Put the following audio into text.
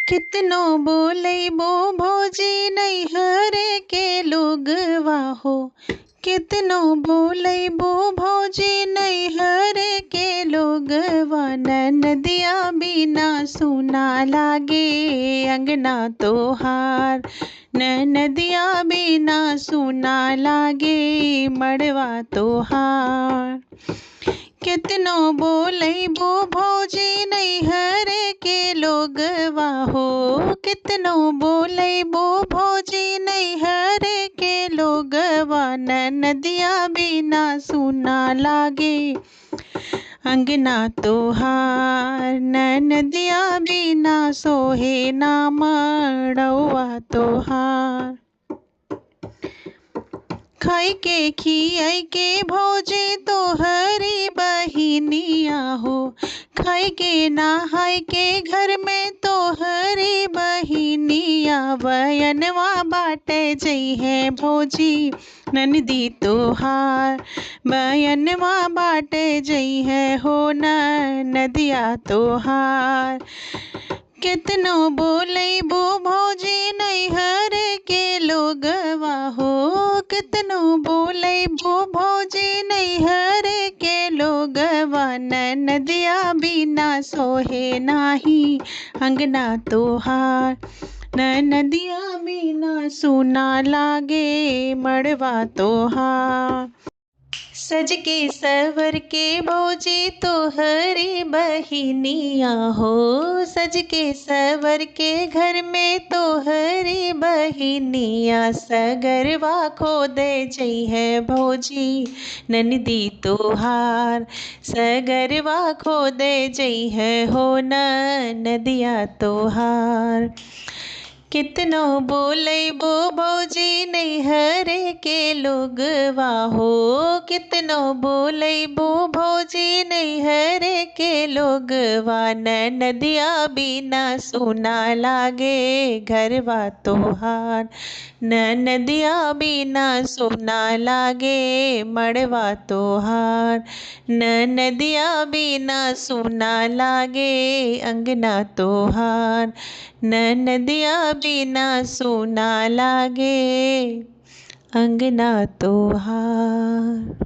कितनो बोलैबो भौजी नैहर के लोगवा हो। कितनो बोलैबो भौजी नैहर के लोगवा। ननदिया बिना सुना लागे अंगना तोहार। ननदिया बिना सुना लागे मड़वा तोहार। कितनो बोलैबो भौजी नैहर के लोगवा हो। कितनो बोलैबो भौजी नैहर के लोगवा। ननदिया बिना सुना लागे अंगना तोहार। ननदिया बिना सोहे ना मड़वा तोहार। खाई के खियाई के भौजी तोहरी बहिनिया हो। खाई के नहाई के घर में तोहरी बहिनिया। बयनवा बाटे जइहे भौजी ननदी तोहार। बयनवा बाटे जइहे हो ननदिया तोहार। कितनो बोलैबो भौजी नैहर के लोगवा हो। कितनो बोलैबो भौजी नैहर के लोगवा। ननदिया बिना सोहे नाही अंगना तोहार। ननदिया बिना सुना लागे मड़वा तोहार। सज के सवर के भौजी तोहरी बहिनिया हो। सज के सवर के घर में तोहरी बहिनिया। सगरवा खोदे जइहे भौजी ननदी तोहार। सगरवा खोदे जइहे हो ननदिया तोहार। कितनो बोलैबो भौजी नैहर के लोगवा हो। कितनो बोलैबो भौजी नैहर के लोगवा। ननदिया बिना सुना लागे घरवा तोहार। ननदिया बिना सुना लागे मड़वा तोहार। ननदिया बिना सुना लागे अंगना तोहार। ननदिया बिना सुना लागे अंगना तोहार।